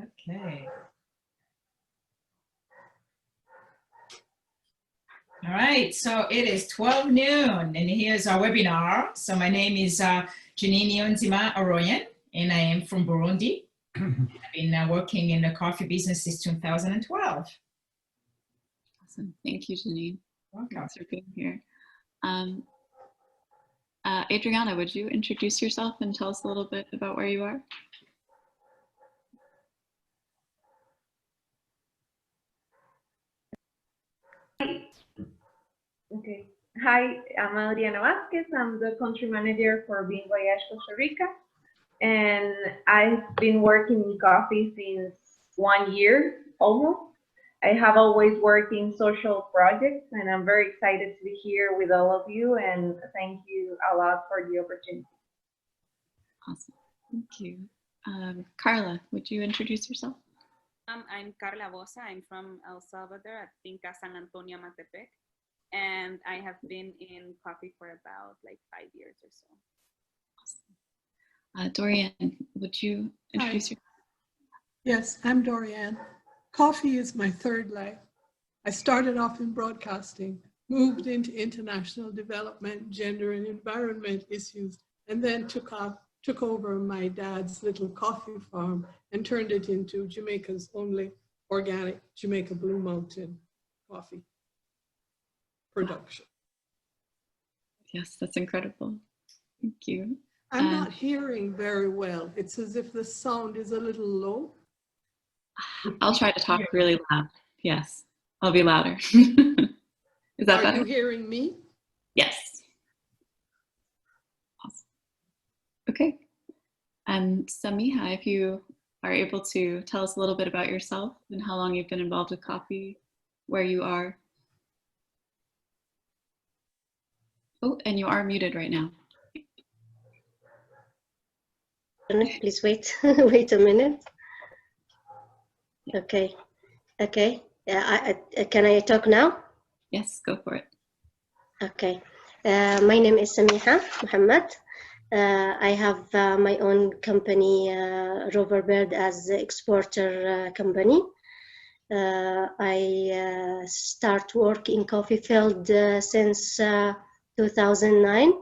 Okay. All right, so it is 12 noon and here's our webinar. So my name is Janine Niyonzima Aroyan and I am from Burundi. I've been working in the coffee business since 2012. Awesome, thank you, Janine. Welcome. Thanks for being here. Adriana, would you introduce yourself and tell us a little bit about where you are? Okay. Hi, I'm Adriana Vasquez. I'm the country manager for Bean Voyage Costa Rica. And I've been working in coffee since 1 year almost. I have always worked in social projects and I'm very excited to be here with all of you and thank you a lot for the opportunity. Awesome, thank you. Carla, would you introduce yourself? I'm Carla Bosa. I'm from El Salvador at Finca San Antonio Matepec. And I have been in coffee for about like 5 years or so. Awesome. Dorianne, would you introduce yourself? Yes, I'm Dorianne. Coffee is my third life. I started off in broadcasting, moved into international development, gender and environment issues, and then took over my dad's little coffee farm and turned it into Jamaica's only organic Jamaica Blue Mountain coffee production. Yes, that's incredible. Thank you. I'm not hearing very well. It's as if the sound is a little low. I'll try to talk really loud. Yes, I'll be louder. Is that better? Are you hearing me? Yes. Awesome. Okay. And Samiha, if you are able to tell us a little bit about yourself and how long you've been involved with coffee, where you are. Oh, and you are muted right now. Please wait, wait a minute. Okay, okay. Can I talk now? Yes, go for it. Okay. My name is Samiha Muhammad. I have my own company, Roverbird, as the exporter company. I start work in coffee field since 2009.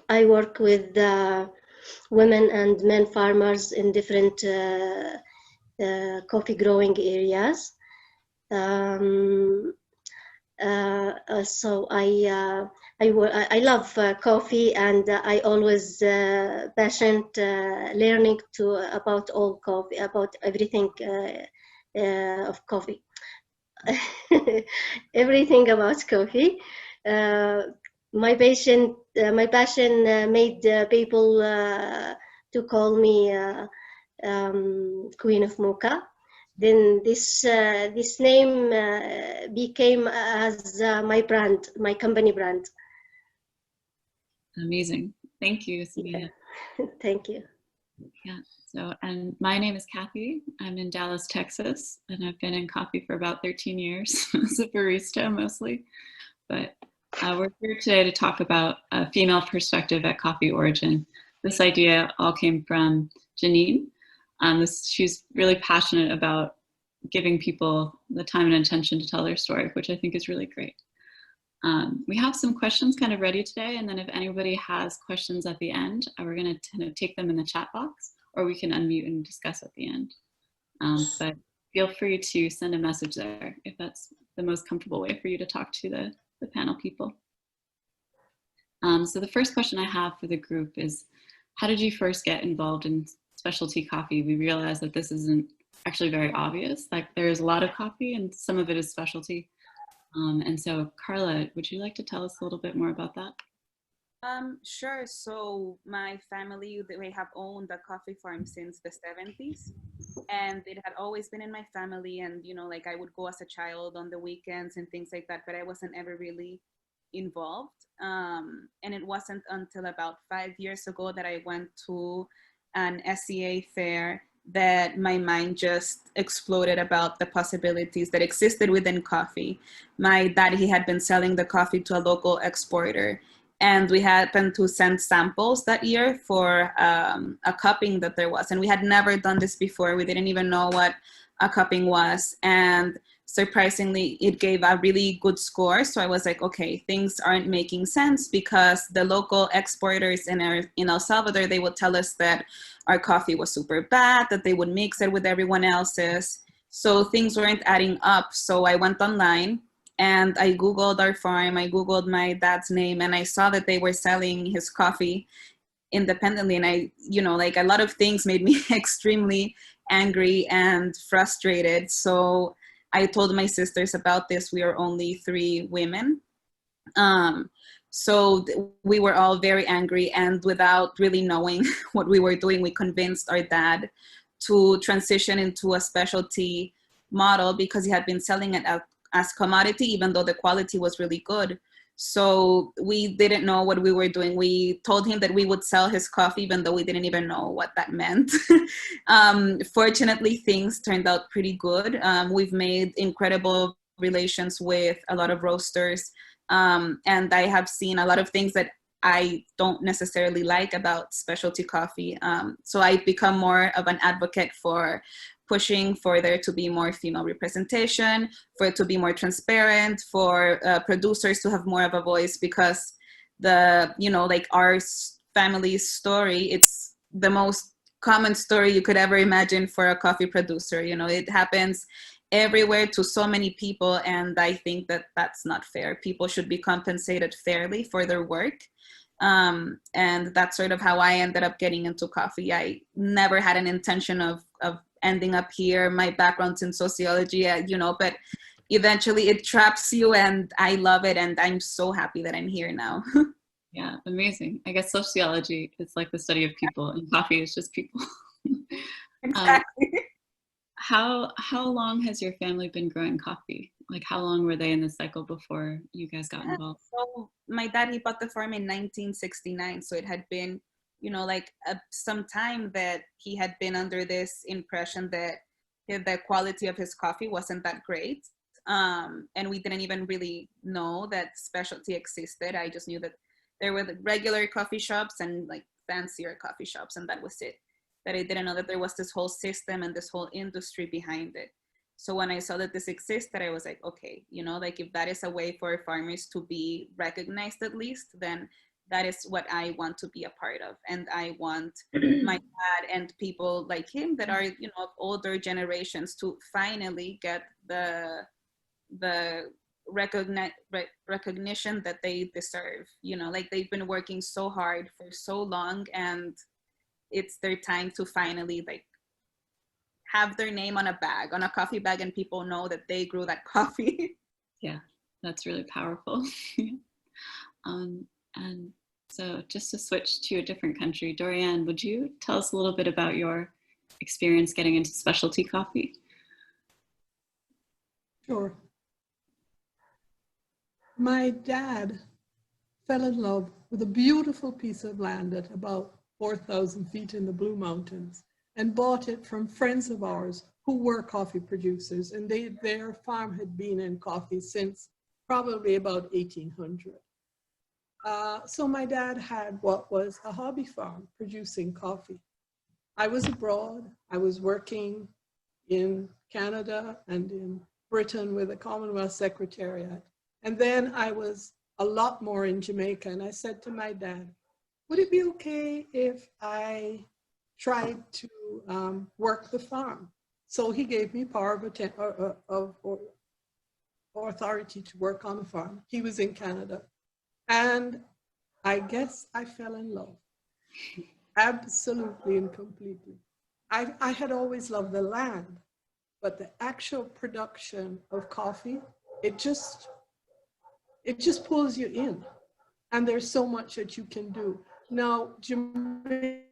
I work with women and men farmers in different coffee growing areas. So I love coffee, and I always passionate learning about all coffee, about everything of coffee, everything about coffee. My passion made people to call me Queen of Mocha. Then this name became as my brand, my company brand. Amazing. Thank you, Samia. Yeah. Thank you. Yeah. So, and my name is Kathy. I'm in Dallas, Texas, and I've been in coffee for about 13 years as a barista mostly. But we're here today to talk about a female perspective at Coffee Origin. This idea all came from Janine. She's really passionate about giving people the time and attention to tell their story, which I think is really great. We have some questions kind of ready today, and then if anybody has questions at the end, we're going to kind of take them in the chat box, or we can unmute and discuss at the end. But feel free to send a message there if that's the most comfortable way for you to talk to the panel people. So the first question I have for the group is, how did you first get involved in specialty coffee? We realize that this isn't actually very obvious. Like, there's a lot of coffee and some of it is specialty. And so Carla, would you like to tell us a little bit more about that? Sure. So my family, they have owned a coffee farm since the 70s, and it had always been in my family. And, you know, like I would go as a child on the weekends and things like that, but I wasn't ever really involved. And it wasn't until about 5 years ago that I went to an SCA fair that my mind just exploded about the possibilities that existed within coffee. My dad, he had been selling the coffee to a local exporter, And we happened to send samples that year for a cupping that there was. And we had never done this before. We didn't even know what a cupping was. And surprisingly, it gave a really good score. So I was like, okay, things aren't making sense, because the local exporters in El Salvador, they would tell us that our coffee was super bad, that they would mix it with everyone else's. So things weren't adding up. So I went online and I Googled our farm, I Googled my dad's name, and I saw that they were selling his coffee independently. And I, like, a lot of things made me extremely angry and frustrated. So I told my sisters about this. We are only 3 women. So we were all very angry, and without really knowing what we were doing, we convinced our dad to transition into a specialty model, because he had been selling it as commodity, even though the quality was really good. So we didn't know what we were doing. We told him that we would sell his coffee, even though we didn't even know what that meant. Fortunately, things turned out pretty good. We've made incredible relations with a lot of roasters. And I have seen a lot of things that I don't necessarily like about specialty coffee. So I've become more of an advocate for pushing for there to be more female representation, for it to be more transparent, for producers to have more of a voice, because like our family's story, it's the most common story you could ever imagine for a coffee producer. It happens everywhere to so many people, and I think that that's not fair. People should be compensated fairly for their work. And that's sort of how I ended up getting into coffee. I never had an intention of ending up here. My background's in sociology, but eventually it traps you, and I love it, and I'm so happy that I'm here now. Yeah, amazing. I guess sociology is like the study of people, and coffee is just people. Exactly. How long has your family been growing coffee? Like, how long were they in the cycle before you guys got involved? So my dad, he bought the farm in 1969. So it had been, some time that he had been under this impression that the quality of his coffee wasn't that great. And we didn't even really know that specialty existed. I just knew that there were the regular coffee shops and like fancier coffee shops, and that was it. That I didn't know that there was this whole system and this whole industry behind it. So when I saw that this existed, I was like, okay, like if that is a way for farmers to be recognized at least, then that is what I want to be a part of. And I want my dad and people like him that are, of older generations to finally get the recognition that they deserve. Like they've been working so hard for so long, and it's their time to finally like have their name on a bag, on a coffee bag, and people know that they grew that coffee. Yeah, that's really powerful. And so just to switch to a different country, Dorianne, would you tell us a little bit about your experience getting into specialty coffee? Sure. My dad fell in love with a beautiful piece of land at about 4,000 feet in the Blue Mountains, and bought it from friends of ours who were coffee producers, and their farm had been in coffee since probably about 1800. So my dad had what was a hobby farm producing coffee. I was abroad. I was working in Canada and in Britain with the Commonwealth Secretariat. And then I was a lot more in Jamaica, and I said to my dad, would it be okay if I tried to work the farm? So he gave me power of authority to work on the farm. He was in Canada. And I guess I fell in love, absolutely and completely. I had always loved the land, but the actual production of coffee, it just pulls you in. And there's so much that you can do. Now, Jamaica,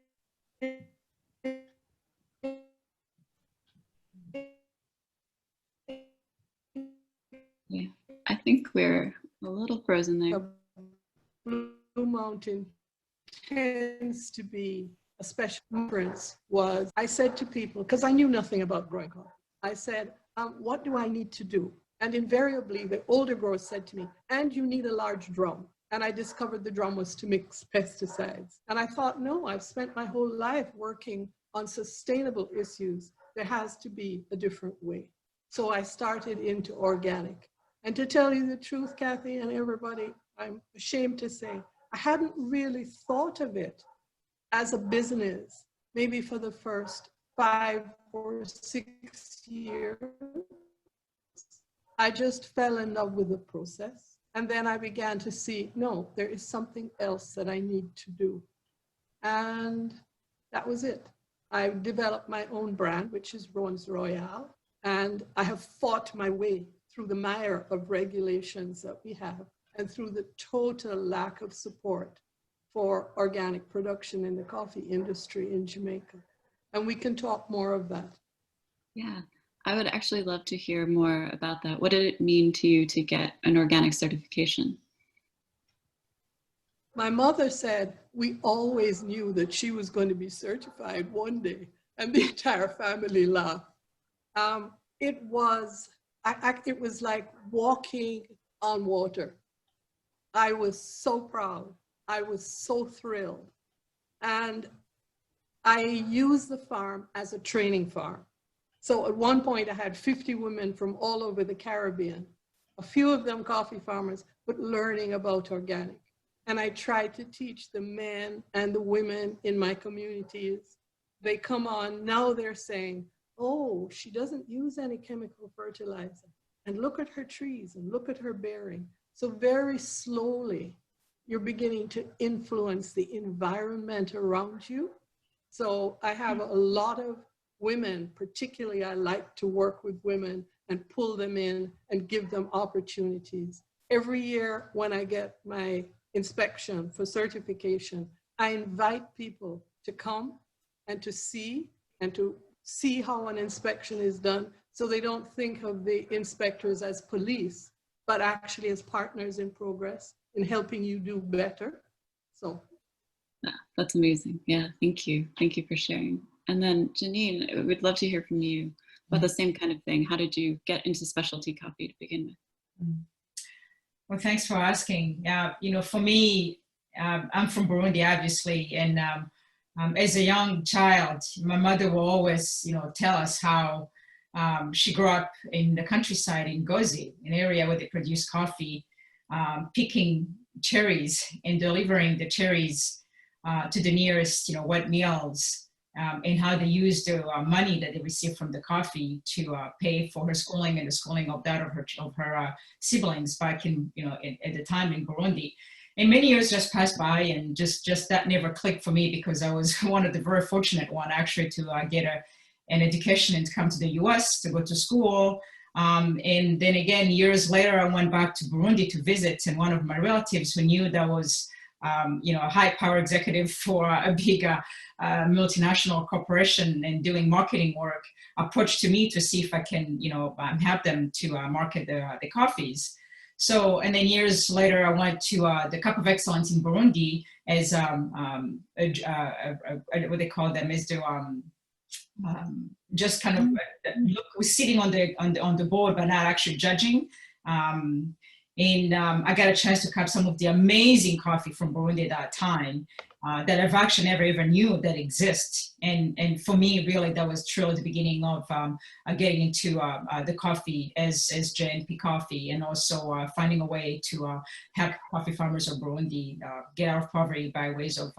Yeah, I think we're a little frozen there. Blue Mountain tends to be a special difference. Was I said to people, because I knew nothing about growing coffee, I said, what do I need to do? And invariably, the older growers said to me, and you need a large drum. And I discovered the drum was to mix pesticides. And I thought, no, I've spent my whole life working on sustainable issues. There has to be a different way. So I started into organic. And to tell you the truth, Kathy and everybody, I'm ashamed to say, I hadn't really thought of it as a business, maybe for the first 5 or 6 years. I just fell in love with the process. And then I began to see, no, there is something else that I need to do. And that was it. I developed my own brand, which is Rose Royale. And I have fought my way through the mire of regulations that we have and through the total lack of support for organic production in the coffee industry in Jamaica. And we can talk more of that. Yeah, I would actually love to hear more about that. What did it mean to you to get an organic certification? My mother said we always knew that she was going to be certified one day, and the entire family laughed. It was like walking on water. I was so proud. I was so thrilled. And I used the farm as a training farm. So at one point I had 50 women from all over the Caribbean, a few of them coffee farmers, but learning about organic. And I tried to teach the men and the women in my communities. They come on, now they're saying, oh, she doesn't use any chemical fertilizer. And look at her trees and look at her bearing. So very slowly, you're beginning to influence the environment around you. So I have a lot of women, particularly I like to work with women and pull them in and give them opportunities. Every year when I get my inspection for certification, I invite people to come and to see how an inspection is done, so they don't think of the inspectors as police, but actually as partners in progress in helping you do better. So Yeah, that's amazing. Yeah, thank you. Thank you for sharing. And then Janine, we'd love to hear from you about the same kind of thing. How did you get into specialty coffee to begin with? Well, thanks for asking. For me, I'm from Burundi, obviously, and as a young child, my mother will always, tell us how she grew up in the countryside in Gozi, an area where they produce coffee, picking cherries and delivering the cherries to the nearest, wet mills, and how they use the money that they receive from the coffee to pay for her schooling and the schooling of that of her siblings back in, at the time in Burundi. And many years just passed by, and just that never clicked for me, because I was one of the very fortunate one actually to get an education and to come to the US to go to school. And then again, years later, I went back to Burundi to visit, and one of my relatives who knew that was a high power executive for a big multinational corporation and doing marketing work approached to me to see if I can, help them to market the coffees. So, and then years later, I went to the Cup of Excellence in Burundi as what they call them is the just kind of was sitting on the board, but not actually judging. And I got a chance to cup some of the amazing coffee from Burundi at that time that I've actually never even knew that exist. And for me, really, that was truly the beginning of getting into the coffee as JNP Coffee, and also finding a way to help coffee farmers of Burundi get out of poverty by ways of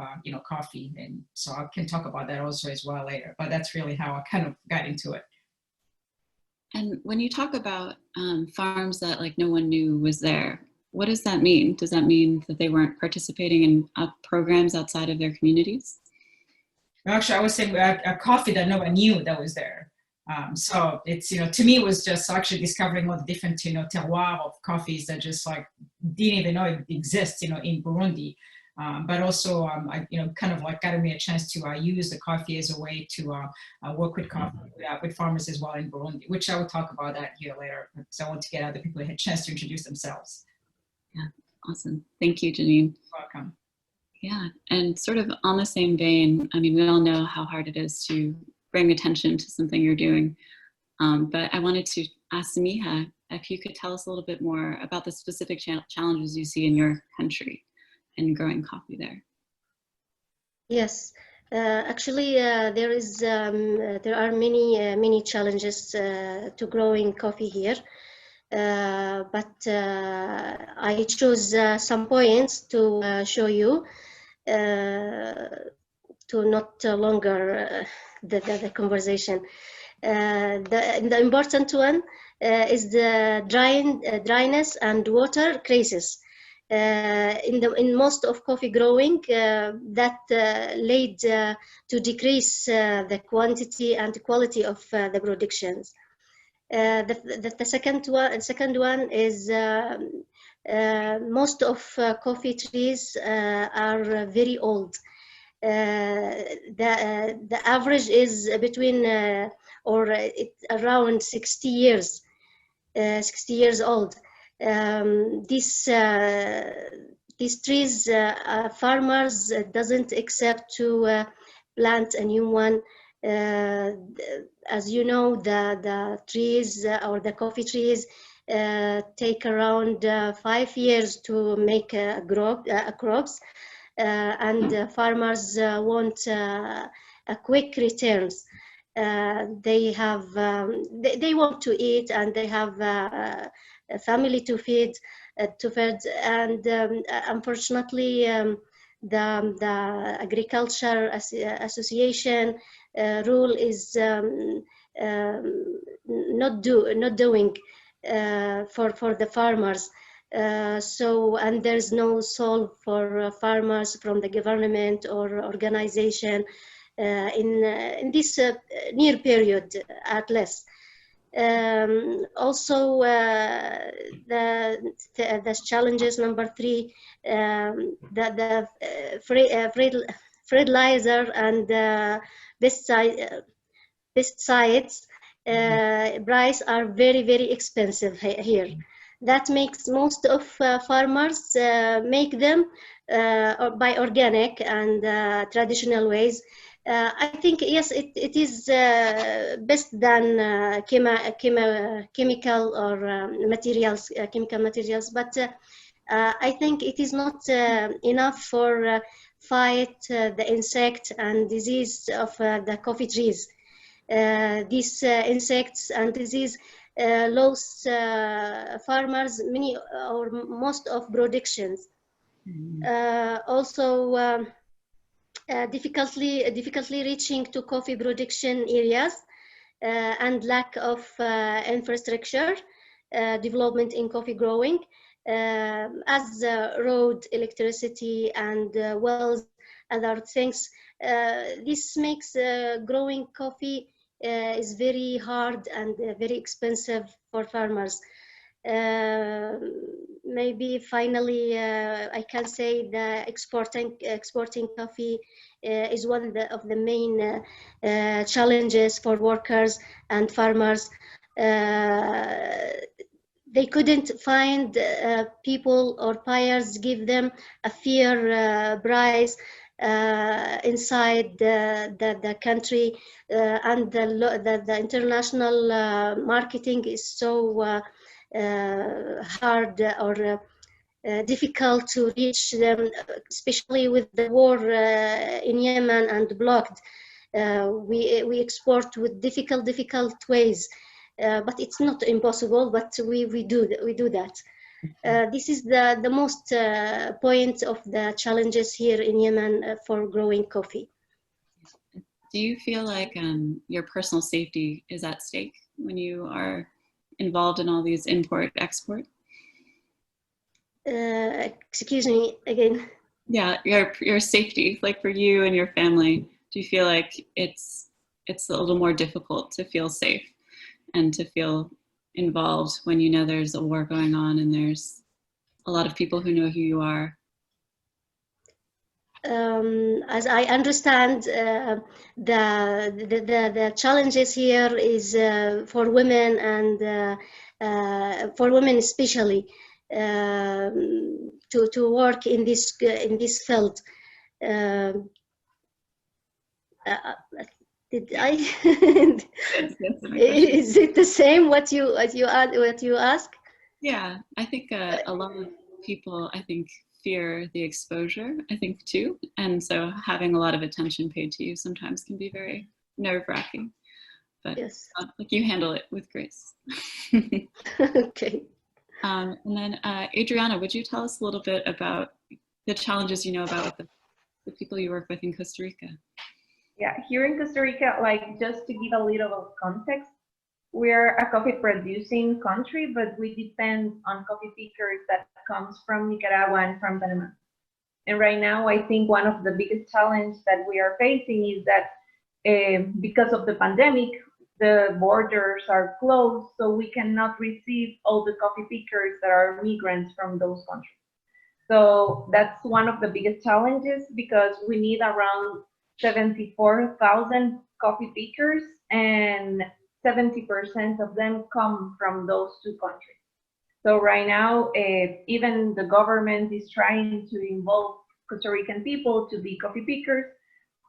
coffee. And so I can talk about that also as well later. But that's really how I kind of got into it. And when you talk about farms that like no one knew was there, what does that mean? Does that mean that they weren't participating in programs outside of their communities? Actually, I would say a coffee that no one knew that was there. So it's, to me, it was just actually discovering all the different, terroir of coffees that just like didn't even know it exists, in Burundi. But also, kind of like got me a chance to use the coffee as a way to work with coffee with farmers as well in Burundi, which I will talk about that here later, because I want to get other people who had a chance to introduce themselves. Yeah, awesome. Thank you, Janine. Welcome. Yeah, and sort of on the same vein, I mean, we all know how hard it is to bring attention to something you're doing. But I wanted to ask Samiha if you could tell us a little bit more about the specific challenges you see in your country and growing coffee there. Yes, actually, there are many challenges to growing coffee here, but I chose some points to show you to not longer the conversation. The important one is the dryness and water crisis. In most of coffee growing, that led to decrease the quantity and quality of the productions. The second one is most of coffee trees are very old. The average is between around 60 years, 60 years old. These trees, farmers doesn't accept to plant a new one. As you know, the trees or the coffee trees take around 5 years to make crops, and farmers want a quick returns. They want to eat, and they have a family to feed, and unfortunately, the agriculture association rule is not doing for the farmers. And there's no solve for farmers from the government or organization in this near period, at least. Also, the challenges number 3, the fertilizer and pesticides price are very expensive here. That makes most of farmers make them by organic and traditional ways. I think, yes, it is best than chemical or chemical materials, but I think it is not enough for fight the insect and disease of the coffee trees. These insects and disease lose farmers many or most of productions. Also, difficultly reaching to coffee production areas and lack of infrastructure development in coffee growing, as road, electricity, and wells, other things. This makes growing coffee is very hard and very expensive for farmers. Maybe finally, I can say the exporting coffee is one of the main challenges for workers and farmers. They couldn't find people or buyers give them a fair price inside the country, and the international marketing is so hard or difficult to reach them, especially with the war in Yemen and blocked. We export with difficult ways, but it's not impossible. But we do that. This is the most point of the challenges here in Yemen for growing coffee. Do you feel like your personal safety is at stake when you are involved in all these import-export? Excuse me again. Yeah, your safety, like for you and your family. Do you feel like it's a little more difficult to feel safe and to feel involved when you know there's a war going on and there's a lot of people who know who you are? As I understand, the challenges here is for women, and for women especially, to work in this field. Did I? Yes, that's my question. Is it the same what you ask? Yeah, I think a lot of people, I think, fear the exposure, I think, too. And so having a lot of attention paid to you sometimes can be very nerve-wracking. But Yes. like you handle it with grace. Okay. And then Adriana, would you tell us a little bit about the challenges you know about with the people you work with in Costa Rica? Yeah, here in Costa Rica, like just to give a little of context, we're a coffee producing country, but we depend on coffee pickers that comes from Nicaragua and from Panama. And right now, I think one of the biggest challenges that we are facing is that because of the pandemic, the borders are closed, so we cannot receive all the coffee pickers that are migrants from those countries. So that's one of the biggest challenges because we need around 74,000 coffee pickers, and 70% of them come from those two countries. So right now, even the government is trying to involve Costa Rican people to be coffee pickers,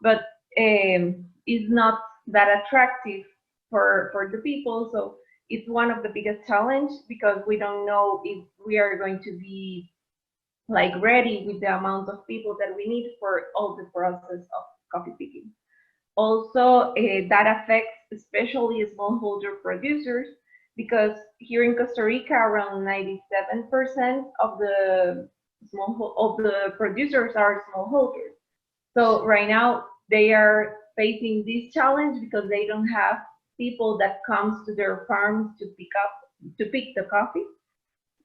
but it's not that attractive for the people. So it's one of the biggest challenges because we don't know if we are going to be like ready with the amount of people that we need for all the process of coffee picking. Also, that affects especially smallholder producers because here in Costa Rica, around 97% of the producers are smallholders. So right now they are facing this challenge because they don't have people that comes to their farms to pick the coffee.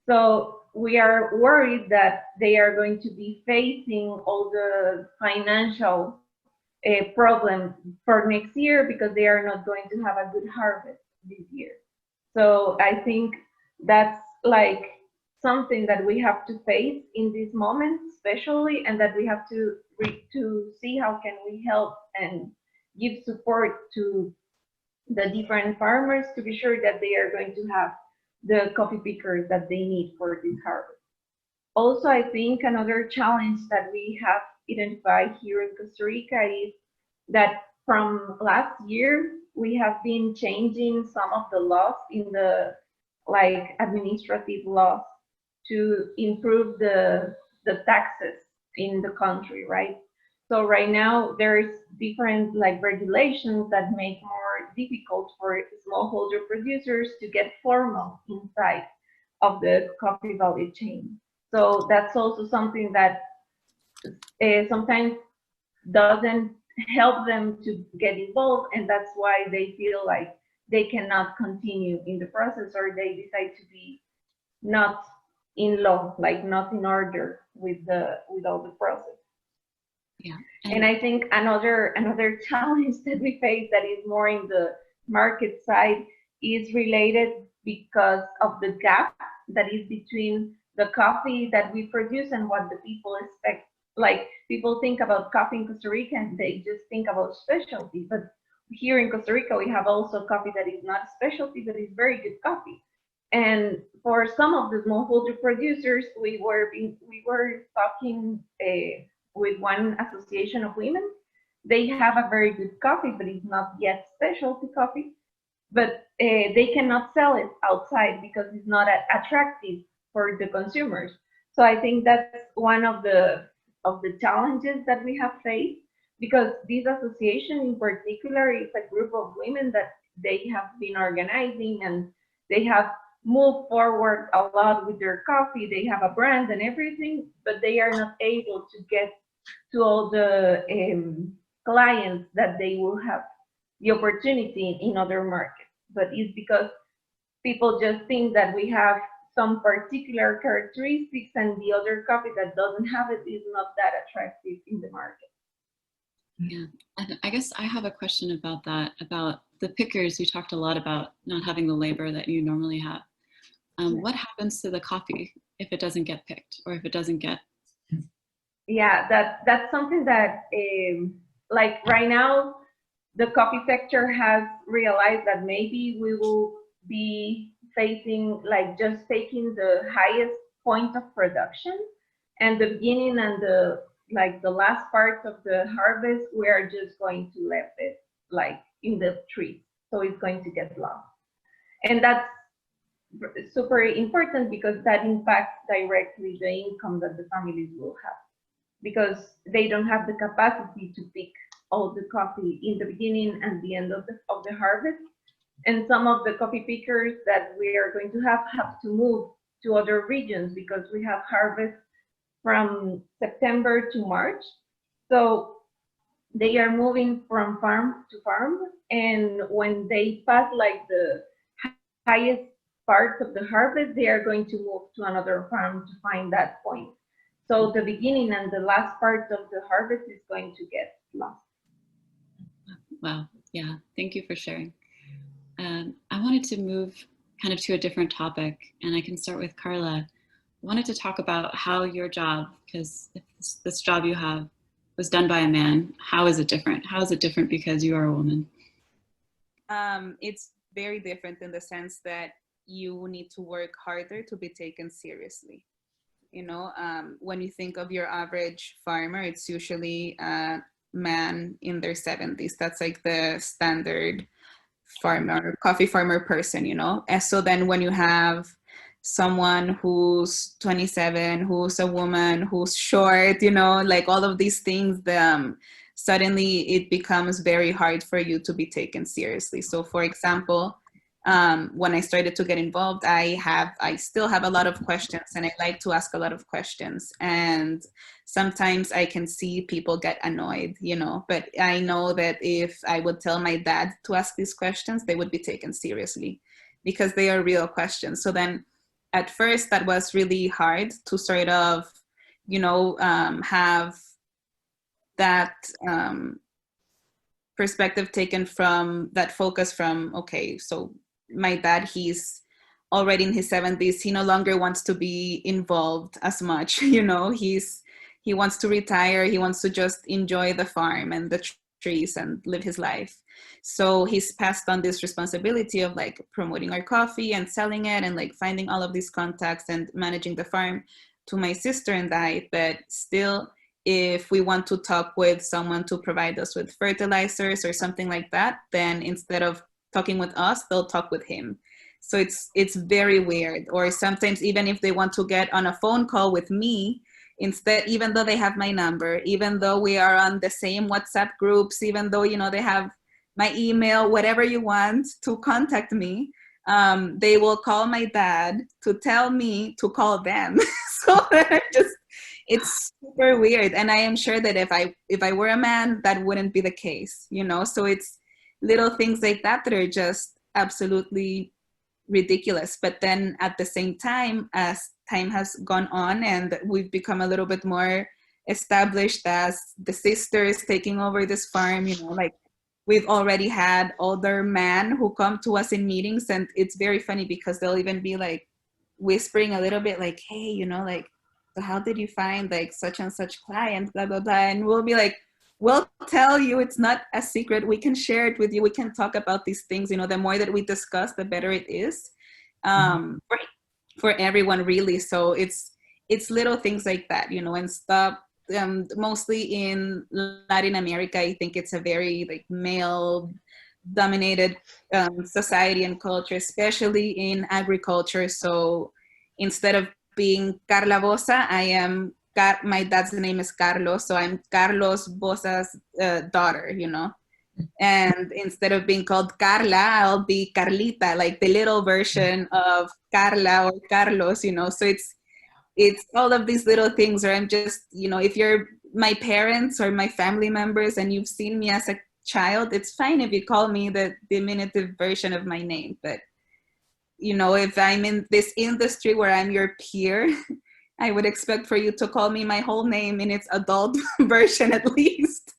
So we are worried that they are going to be facing all the financial problem for next year because they are not going to have a good harvest this year. So I think that's like something that we have to face in this moment, especially, and that we have to see how can we help and give support to the different farmers to be sure that they are going to have the coffee pickers that they need for this harvest. Also, I think another challenge that we have identified here in Costa Rica is that from last year, we have been changing some of the laws in the like administrative laws to improve the taxes in the country, right? So right now there's different like regulations that make more difficult for smallholder producers to get formal inside of the coffee value chain. So that's also something that sometimes doesn't help them to get involved, and that's why they feel like they cannot continue in the process, or they decide to be not in law, like not in order with all the process. Yeah. And I think another challenge that we face that is more in the market side is related because of the gap that is between the coffee that we produce and what the people expect. Like people think about coffee in Costa Rica and they just think about specialty, but here in Costa Rica we have also coffee that is not specialty, but is very good coffee. And for some of the smallholder producers, we were talking with one association of women. They have a very good coffee, but it's not yet specialty coffee. But they cannot sell it outside because it's not attractive for the consumers. So I think that's one of the challenges that we have faced, because this association in particular is a group of women that they have been organizing, and they have moved forward a lot with their coffee. They have a brand and everything, but they are not able to get to all the clients that they will have the opportunity in other markets. But it's because people just think that we have some particular characteristics and the other coffee that doesn't have it is not that attractive in the market. Yeah, and I guess I have a question about that, about the pickers. You talked a lot about not having the labor that you normally have. What happens to the coffee if it doesn't get picked, or if it doesn't get? Yeah, that's something that like right now, the coffee sector has realized that maybe we will be facing like just taking the highest point of production, and the beginning and the last part of the harvest, we are just going to leave it like in the trees, so it's going to get lost. And that's super important because that impacts directly the income that the families will have, because they don't have the capacity to pick all the coffee in the beginning and the end of the harvest. And some of the coffee pickers that we are going to have to move to other regions because we have harvest from September to March. So they are moving from farm to farm, and when they pass like the highest part of the harvest, they are going to move to another farm to find that point. So the beginning and the last part of the harvest is going to get lost. Wow. Yeah. Thank you for sharing. I wanted to move kind of to a different topic, and I can start with Carla. I wanted to talk about how your job, because if this job you have was done by a man, how is it different? How is it different because you are a woman? It's very different in the sense that you need to work harder to be taken seriously. You know, when you think of your average farmer, it's usually a man in their 70s. That's like the standard farmer, coffee farmer person, you know. And so then when you have someone who's 27, who's a woman, who's short, you know, like all of these things, suddenly it becomes very hard for you to be taken seriously. So for example, when I started to get involved, I still have a lot of questions, and I like to ask a lot of questions. And sometimes I can see people get annoyed, you know, but I know that if I would tell my dad to ask these questions, they would be taken seriously because they are real questions. So then at first that was really hard to sort of, you know, have that perspective taken from that focus from, okay, so my dad, he's already in his 70s. He no longer wants to be involved as much, you know, he wants to retire. He wants to just enjoy the farm and the trees and live his life. So he's passed on this responsibility of like promoting our coffee and selling it and like finding all of these contacts and managing the farm to my sister and I. But still, if we want to talk with someone to provide us with fertilizers or something like that, then instead of talking with us, they'll talk with him. So it's very weird. Or sometimes even if they want to get on a phone call with me, instead, even though they have my number, even though we are on the same WhatsApp groups, even though, you know, they have my email, whatever you want to contact me, they will call my dad to tell me to call them. So it's super weird. And I am sure that if I were a man, that wouldn't be the case, you know? So it's little things like that that are just absolutely ridiculous. But then at the same time, as time has gone on and we've become a little bit more established as the sisters taking over this farm, you know, like we've already had older men who come to us in meetings, and it's very funny because they'll even be like whispering a little bit like, hey, you know, like, so how did you find like such and such client, blah, blah, blah. And we'll be like, we'll tell you, it's not a secret. We can share it with you. We can talk about these things. You know, the more that we discuss, the better it is for everyone, really. So it's little things like that, you know, and stuff. Mostly in Latin America, I think it's a very like male-dominated society and culture, especially in agriculture. So instead of being Carla Bosa, I am. My dad's name is Carlos, so I'm Carlos Bosa's daughter, you know. And instead of being called Carla, I'll be Carlita, like the little version of Carla or Carlos, you know. So it's all of these little things where I'm just, you know, if you're my parents or my family members and you've seen me as a child, it's fine if you call me the diminutive version of my name. But, you know, if I'm in this industry where I'm your peer, I would expect for you to call me my whole name in its adult version at least.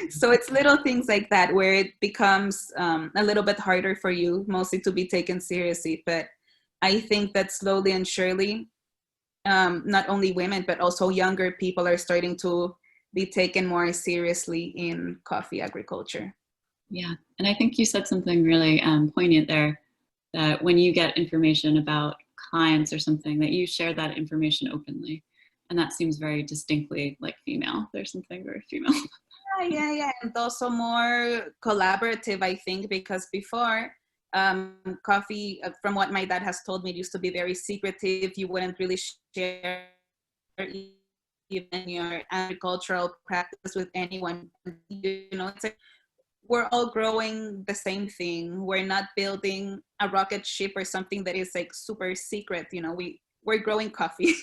So it's little things like that where it becomes a little bit harder for you mostly to be taken seriously. But I think that slowly and surely, not only women, but also younger people are starting to be taken more seriously in coffee agriculture. Yeah, and I think you said something really poignant there, that when you get information about clients or something, that you share that information openly. And that seems very distinctly like female. There's something very female. Yeah. And also more collaborative, I think, because before coffee, from what my dad has told me, it used to be very secretive. You wouldn't really share even your agricultural practice with anyone. You know, it's like we're all growing the same thing. We're not building a rocket ship or something that is like super secret. You know, we're growing coffee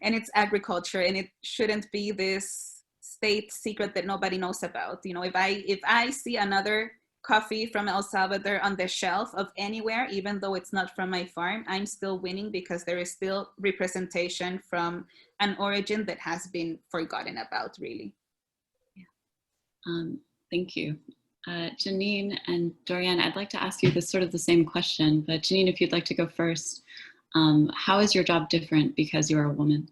and it's agriculture, and it shouldn't be this state secret that nobody knows about. You know, if I see another coffee from El Salvador on the shelf of anywhere, even though it's not from my farm, I'm still winning because there is still representation from an origin that has been forgotten about, really. Yeah. Thank you. Janine and Dorianne, I'd like to ask you this sort of the same question, but Janine, if you'd like to go first, how is your job different because you're a woman?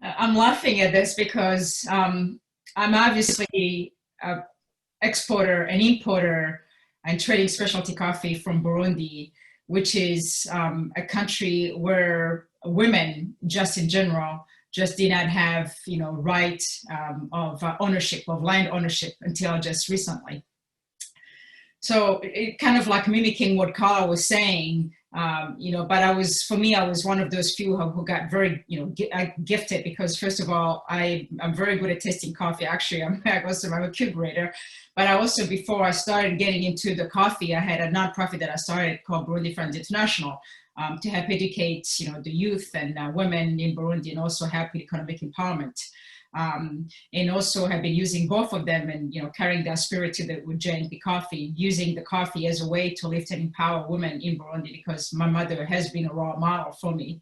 I'm laughing at this because I'm obviously an exporter and importer and trading specialty coffee from Burundi, which is a country where women, just in general, just did not have, right of ownership, of land ownership until just recently. So it kind of like mimicking what Carla was saying, but for me, I was one of those few who got very, gifted because first of all, I'm very good at tasting coffee. Actually, I'm a curator, but I also, before I started getting into the coffee, I had a nonprofit that I started called Burundi Friends International to help educate, the youth and women in Burundi, and also help with economic empowerment. And also have been using both of them and carrying that spirit to with JNP Coffee, using the coffee as a way to lift and empower women in Burundi, because my mother has been a role model for me.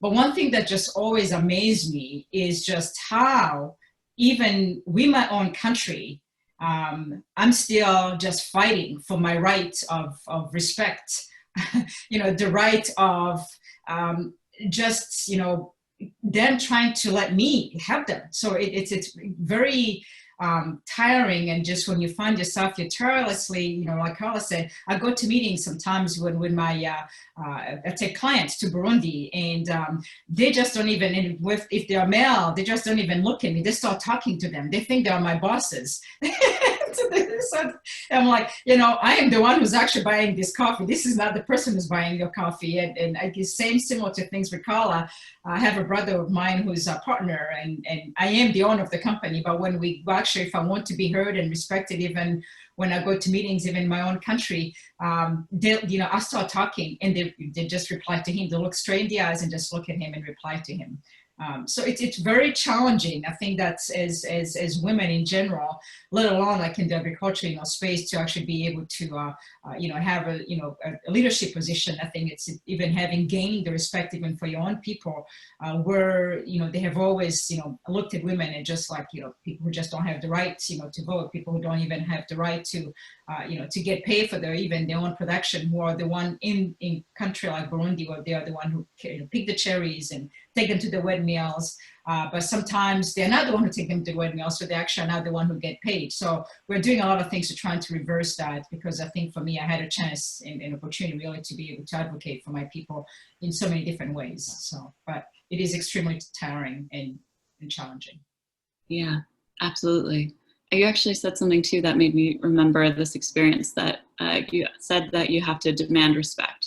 But one thing that just always amazed me is just how even with my own country, I'm still just fighting for my right of respect, the right of them trying to let me help them. So it's very tiring, and just when you find yourself, you're tirelessly, like Carla said, I go to meetings sometimes with my, I take clients to Burundi, and they just don't even, if they're male, they just don't even look at me. They start talking to them. They think they're my bosses. So I'm like, I am the one who's actually buying this coffee. This is not the person who's buying your coffee. And I guess similar to things with Carla, I have a brother of mine who's a partner, and I am the owner of the company. But when we actually, if I want to be heard and respected, even when I go to meetings, even in my own country, I start talking, and they just reply to him. They look straight in the eyes and just look at him and reply to him. So it's very challenging. I think that as women in general, let alone like in the agricultural space, to actually be able to have a leadership position. I think it's even gaining the respect even for your own people, where they have always looked at women and just like people who just don't have the right to vote, people who don't even have the right to to get paid for their own production, who are the one in country like Burundi, where they are the one who pick the cherries and take them to the wet mills, but sometimes they're not the one who take them to the wet mills, so they actually are not the one who get paid. So we're doing a lot of things to try to reverse that, because I think for me, I had a chance and opportunity really to be able to advocate for my people in so many different ways. So, but it is extremely tiring and challenging. Yeah, absolutely. You actually said something too that made me remember this experience, that you said that you have to demand respect.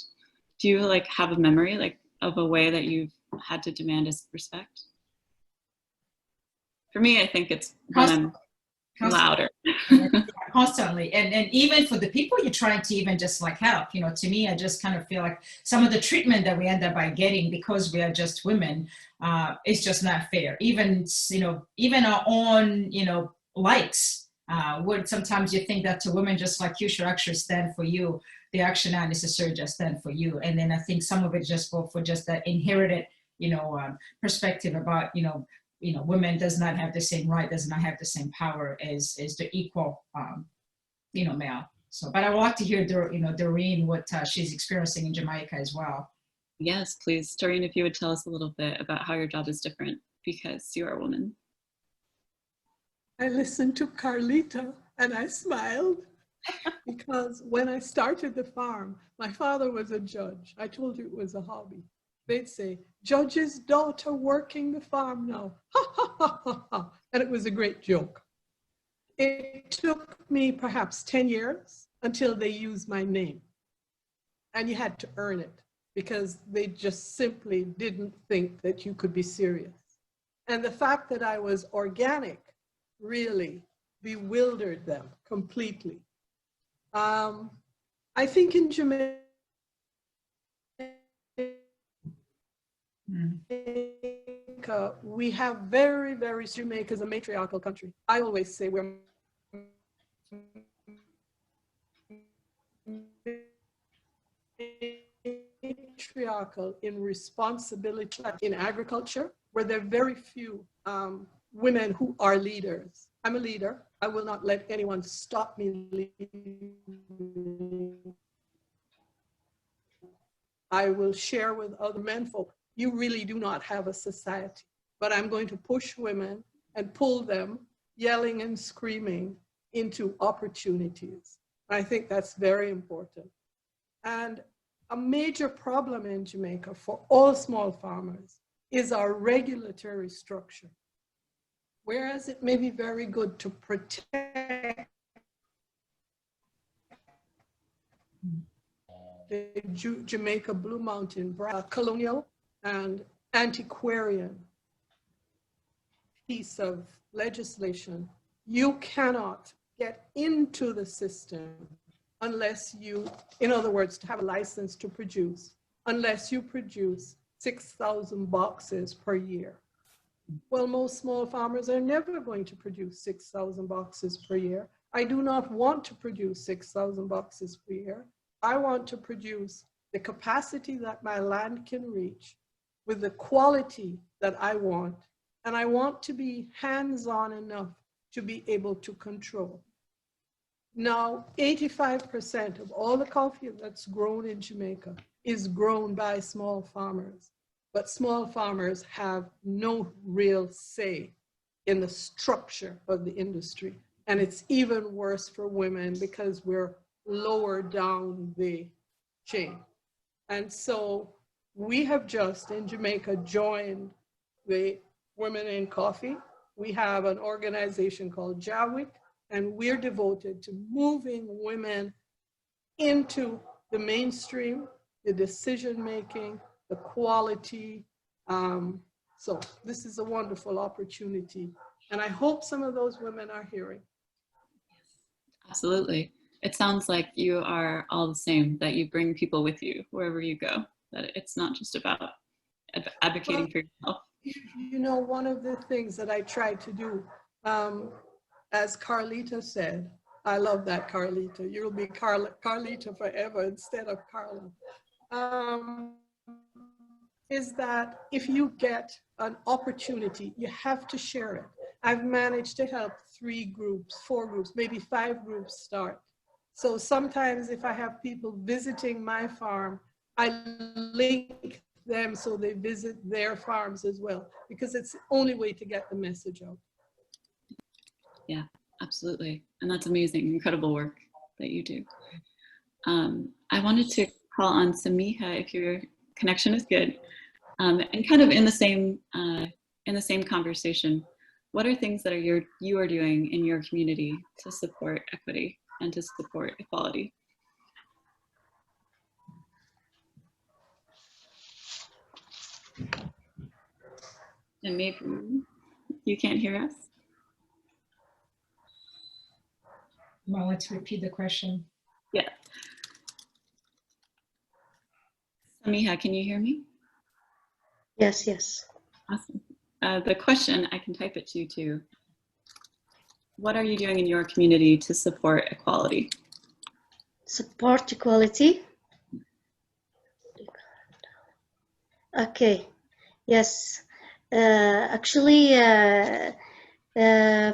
Do you have a memory of a way that you've had to demand respect? For me, I think it's when I'm louder. Constantly, and even for the people you're trying to even just help, to me, I just kind of feel like some of the treatment that we end up by getting because we are just women, it's just not fair. Even our own likes, would sometimes you think that to women just like you should actually stand for you, they actually not necessarily just stand for you. And then I think some of it just for just that inherited perspective about women does not have the same right, does not have the same power as the equal male. So, but I would like to hear Doreen what she's experiencing in Jamaica as well. Yes, please, Doreen, if you would tell us a little bit about how your job is different because you're a woman. I listened to Carlita and I smiled because when I started the farm, my father was a judge. I told you it was a hobby. they'd say, "Judge's daughter working the farm now." Ha, ha, ha, ha, ha. And it was a great joke. It took me perhaps 10 years until they used my name. And you had to earn it because they just simply didn't think that you could be serious. And the fact that I was organic really bewildered them completely. I think in Jamaica, we have very, Jamaica is a matriarchal country. I always say we're matriarchal in responsibility in agriculture, where there are very few women who are leaders. I'm a leader. I will not let anyone stop me leading. I will share with other menfolk. You really do not have a society, but I'm going to push women and pull them, yelling and screaming, into opportunities. I think that's very important. And a major problem in Jamaica for all small farmers is our regulatory structure. Whereas it may be very good to protect the Jamaica Blue Mountain colonial and antiquarian piece of legislation, you cannot get into the system unless you, in other words, to have a license to produce, unless you produce 6,000 boxes per year. Well, most small farmers are never going to produce 6,000 boxes per year. I do not want to produce 6,000 boxes per year. I want to produce the capacity that my land can reach with the quality that I want. And I want to be hands-on enough to be able to control. Now, 85% of all the coffee that's grown in Jamaica is grown by small farmers. But small farmers have no real say in the structure of the industry. And it's even worse for women because we're lower down the chain. And so we have just in Jamaica joined the Women in Coffee. We have an organization called JAWIC, and we're devoted to moving women into the mainstream, the decision-making, the quality. So this is a wonderful opportunity. And I hope some of those women are hearing. Absolutely. It sounds like you are all the same, that you bring people with you wherever you go, that it's not just about advocating for yourself. You know, one of the things that I try to do, as Carlita said, I love that, Carlita. You'll be Carlita forever instead of Carla. Is that if you get an opportunity, you have to share it. I've managed to help 3 groups, 4 groups, maybe 5 groups start. So sometimes if I have people visiting my farm, I link them so they visit their farms as well, because it's the only way to get the message out. Yeah, absolutely. And that's amazing, incredible work that you do. I wanted to call on Samiha, if your connection is good, and kind of in the same conversation. What are things that you are doing in your community to support equity and to support equality? And maybe you can't hear us? Well, let's repeat the question. Yeah. Samiha, can you hear me? Yes, yes. Awesome. The question, I can type it to you too. What are you doing in your community to support equality? Support equality. Okay. Yes. Actually,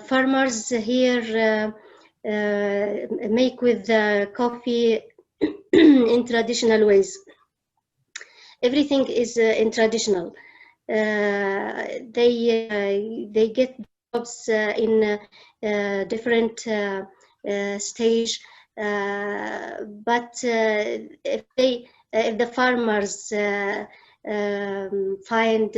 farmers here make with coffee in traditional ways. Everything is in traditional. They get jobs in different stage, but if the farmers find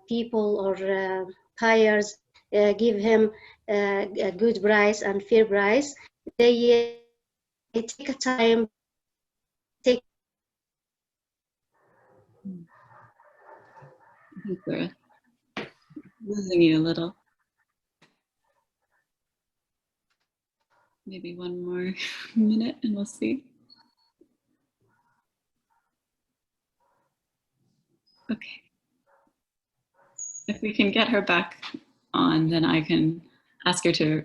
people or buyers, give him a good price and fair price. They take a time, take. I think we're losing you a little. Maybe one more minute and we'll see. Okay. If we can get her back on, then I can ask her to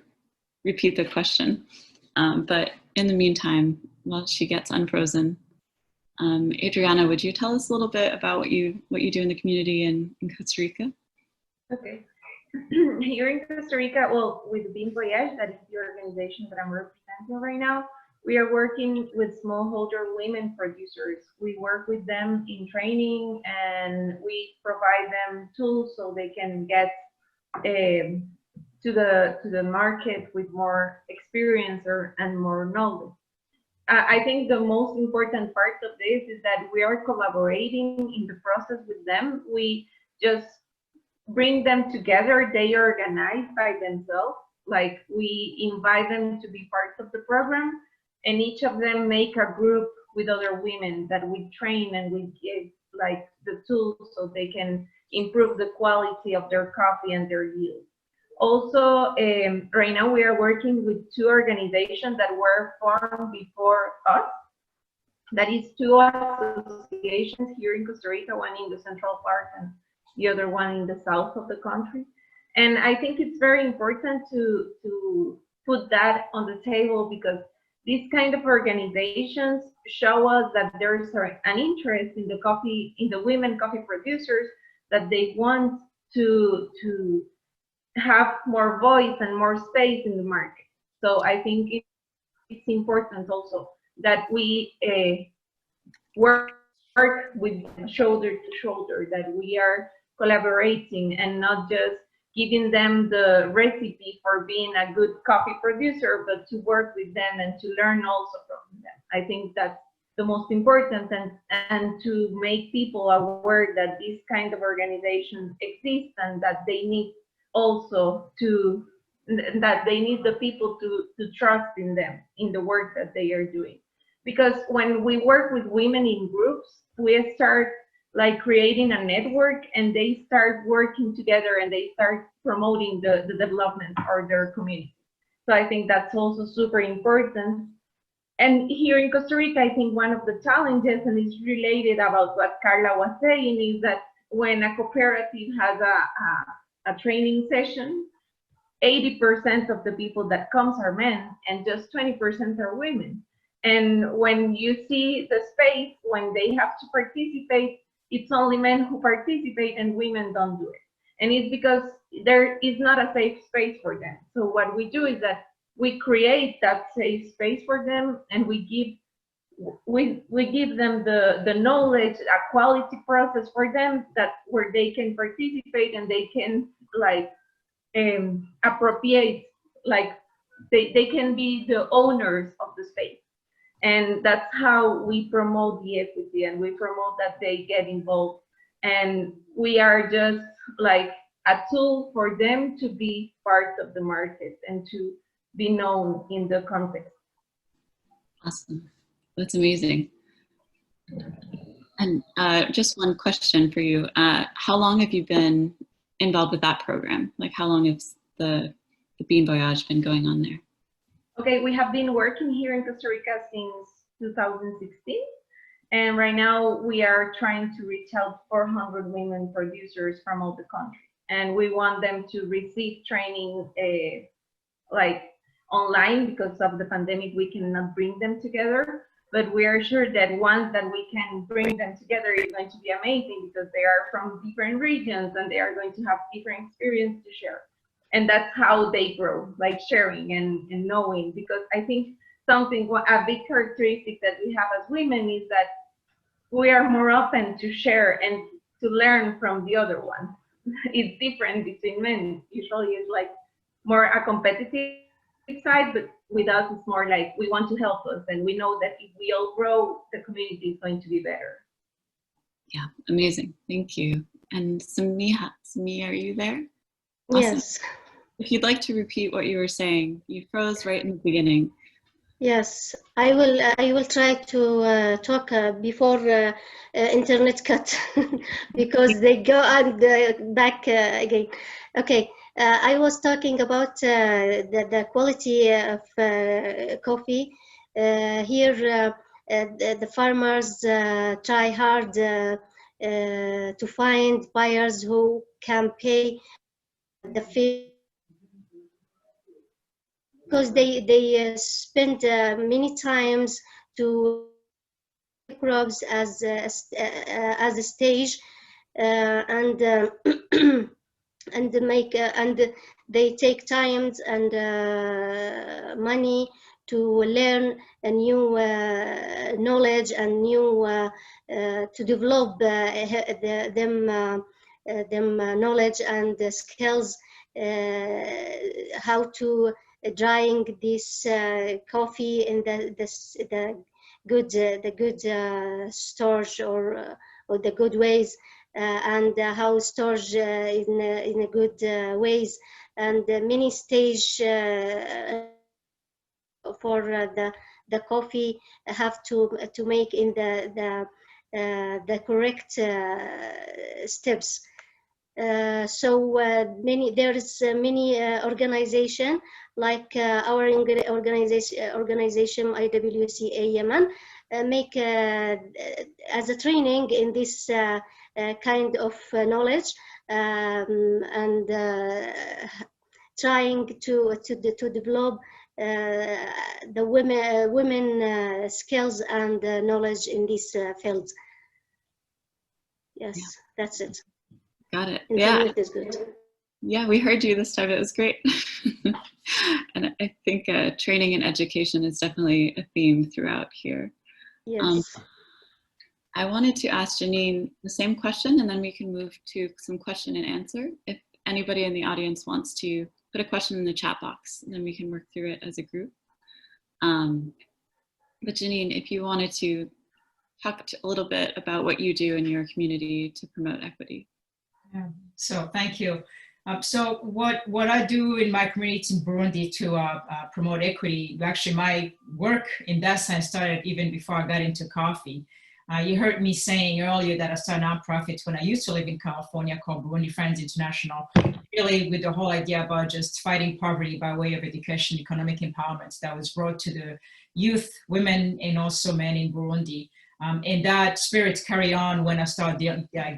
repeat the question. But in the meantime, while she gets unfrozen, Adriana, would you tell us a little bit about what you do in the community in Costa Rica? Okay. Here in Costa Rica, well, with Bean Voyage, that is the organization that I'm representing right now, we are working with smallholder women producers. We work with them in training and we provide them tools so they can get to the market with more experience and more knowledge. I think the most important part of this is that we are collaborating in the process with them. We just bring them together. They organize by themselves. Like, we invite them to be part of the program, and each of them make a group with other women that we train, and we give like the tools so they can improve the quality of their coffee and their yield. Also, right now we are working with two organizations that were formed before us. That is two associations here in Costa Rica, one in the central part and the other one in the south of the country. And I think it's very important to put that on the table, because these kind of organizations show us that there is an interest in the coffee, in the women coffee producers, that they want to have more voice and more space in the market. So I think it's important also that we work with shoulder to shoulder, that we are collaborating and not just giving them the recipe for being a good coffee producer, but to work with them and to learn also from them. I think that's the most important, and to make people aware that these kind of organizations exist and that they need also that they need the people to trust in them, in the work that they are doing. Because when we work with women in groups, we start like creating a network, and they start working together and they start promoting the development of their community. So I think that's also super important. And here in Costa Rica, I think one of the challenges, and it's related about what Carla was saying, is that when a cooperative has a training session, 80% of the people that comes are men and just 20% are women. And when you see the space, when they have to participate, it's only men who participate and women don't do it. And it's because there is not a safe space for them. So what we do is that we create that safe space for them, and we give them the knowledge, a quality process for them, that where they can participate and they can like appropriate, like they can be the owners of the space. And that's how we promote the equity, and we promote that they get involved. And we are just like a tool for them to be part of the market and to be known in the context. Awesome. That's amazing. And just one question for you. How long have you been involved with that program? Like, how long has the Bean Voyage been going on there? Okay, we have been working here in Costa Rica since 2016. And right now we are trying to reach out 400 women producers from all the country. And we want them to receive training like online, because of the pandemic, we cannot bring them together. But we are sure that once that we can bring them together, it's going to be amazing, because they are from different regions and they are going to have different experience to share. And that's how they grow, like sharing and knowing. Because I think a big characteristic that we have as women is that we are more open to share and to learn from the other one. It's different between men. Usually it's like more a competitive side, but with us it's more like we want to help us, and we know that if we all grow, the community is going to be better. Yeah, amazing. Thank you. And Samia, are you there? Awesome. Yes. If you'd like to repeat what you were saying, you froze right in the beginning. Yes, I will. I will try to talk before internet cut because they go and back again. Okay, I was talking about the quality of coffee. Here, the farmers try hard to find buyers who can pay the fee, because they spend many times to crops as a stage, and and they take time and money to learn a new knowledge and new to develop them knowledge and the skills, how to drying this coffee in the good storage or the good ways, and how storage in a good ways, and many stage for the coffee have to make in the correct steps. So there is many organization like our organization IWC Yemen make as a training in this kind of knowledge, and trying to develop the women skills and knowledge in this field. Yes, yeah. That's it. Got it. Internet is good. Yeah, we heard you this time. It was great. And I think training and education is definitely a theme throughout here. Yes. I wanted to ask Janine the same question, and then we can move to some question and answer. If anybody in the audience wants to put a question in the chat box, then we can work through it as a group. But Janine, if you wanted to talk a little bit about what you do in your community to promote equity. Yeah. So thank you. So what I do in my community in Burundi to promote equity, actually my work in that sense started even before I got into coffee. You heard me saying earlier that I started nonprofits when I used to live in California called Burundi Friends International, really with the whole idea about just fighting poverty by way of education, economic empowerment that was brought to the youth, women, and also men in Burundi. And that spirit carried on when I started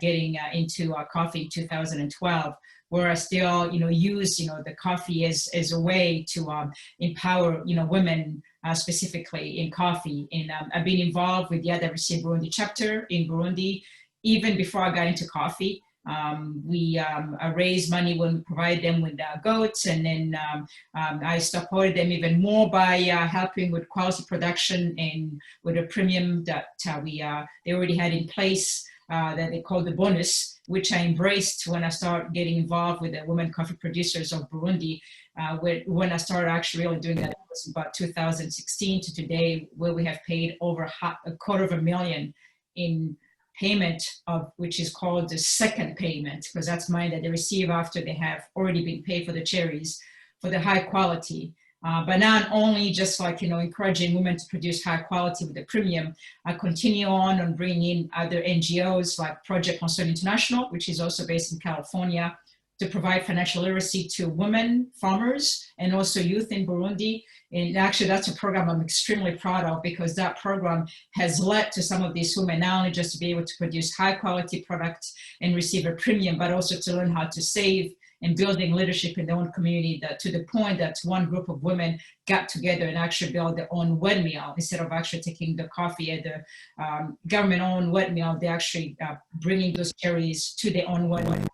getting into coffee in 2012, where I still, use, the coffee as a way to empower, women specifically in coffee. And I've been involved with the IWC Burundi chapter in Burundi, even before I got into coffee. We raised money when we provided them with goats, and then I supported them even more by helping with quality production and with a premium that they already had in place that they called the bonus, which I embraced when I started getting involved with the women coffee producers of Burundi. When I started actually really doing that, it was about 2016 to today, where we have paid over $250,000 in payment of, which is called the second payment, because that's money that they receive after they have already been paid for the cherries for the high quality. But not only just encouraging women to produce high quality with the premium, I continue on bringing in other NGOs like Project Concern International, which is also based in California, to provide financial literacy to women farmers and also youth in Burundi. And actually that's a program I'm extremely proud of, because that program has led to some of these women not only just to be able to produce high quality products and receive a premium, but also to learn how to save and building leadership in their own community, that to the point that one group of women got together and actually built their own wet mill. Instead of actually taking the coffee at the government-owned wet mill, they actually bringing those cherries to their own wet mill,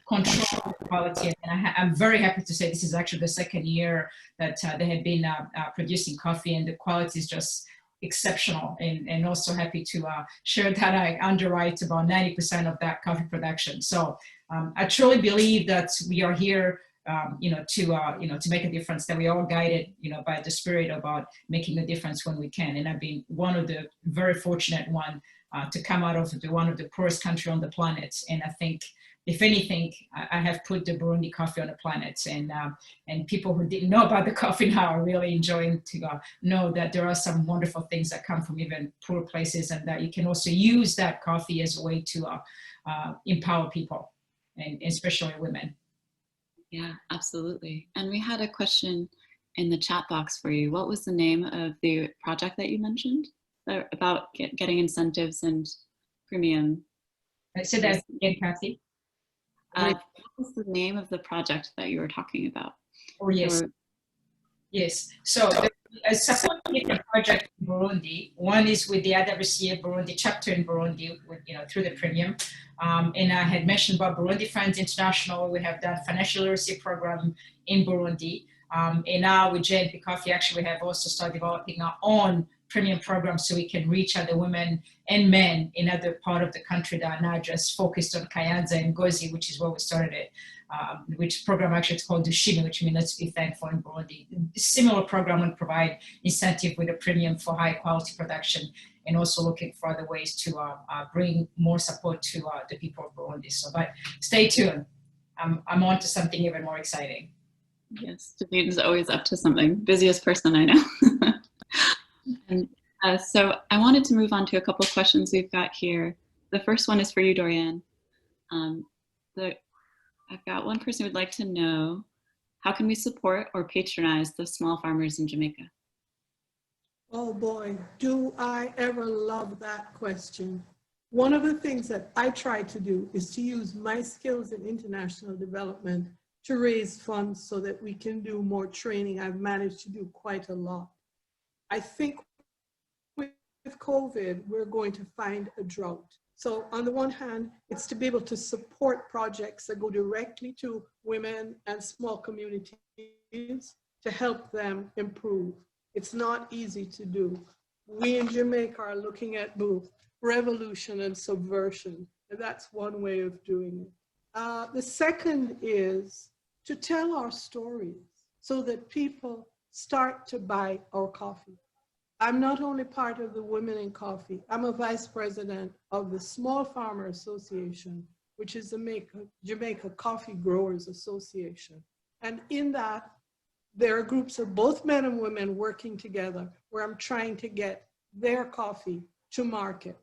control the quality. And I'm very happy to say this is actually the second year that they have been producing coffee, and the quality is just exceptional. And also happy to share that I underwrite about 90% of that coffee production. So I truly believe that we are here, to make a difference, that we are guided, by the spirit about making a difference when we can. And I've been one of the very fortunate one to come out of one of the poorest country on the planet. And I think, if anything, I have put the Burundi coffee on the planet, and people who didn't know about the coffee now are really enjoying to know that there are some wonderful things that come from even poor places, and that you can also use that coffee as a way to empower people, and especially women. Yeah, absolutely. And we had a question in the chat box for you. What was the name of the project that you mentioned about getting incentives and premium? So that's again, Kathy. What was the name of the project that you were talking about? Oh, yes. Yes. So a supporting project in Burundi. One is with the IWCA Burundi chapter in Burundi, with, through the premium. And I had mentioned about Burundi Friends International. We have done financial literacy program in Burundi. And now with JNP Coffee, actually, we have also started developing our own premium program so we can reach other women and men in other part of the country that are not just focused on Kayanza and Ngozi, which is where we started it, which program actually is called Dushime, which means let's be thankful in Burundi. Similar program would provide incentive with a premium for high quality production, and also looking for other ways to bring more support to the people of Burundi. So, but stay tuned. I'm on to something even more exciting. Yes, Janine is always up to something. Busiest person I know. And so I wanted to move on to a couple of questions we've got here. The first one is for you, Dorianne. I've got one person who would like to know, how can we support or patronize the small farmers in Jamaica? Oh boy, do I ever love that question. One of the things that I try to do is to use my skills in international development to raise funds so that we can do more training. I've managed to do quite a lot. I think with COVID, we're going to find a drought. So on the one hand, it's to be able to support projects that go directly to women and small communities to help them improve. It's not easy to do. We in Jamaica are looking at both revolution and subversion, and that's one way of doing it. The second is to tell our stories so that people start to buy our coffee. I'm not only part of the Women in Coffee, I'm a vice president of the Small Farmer Association, which is the Jamaica Coffee Growers Association. And in that, there are groups of both men and women working together where I'm trying to get their coffee to market.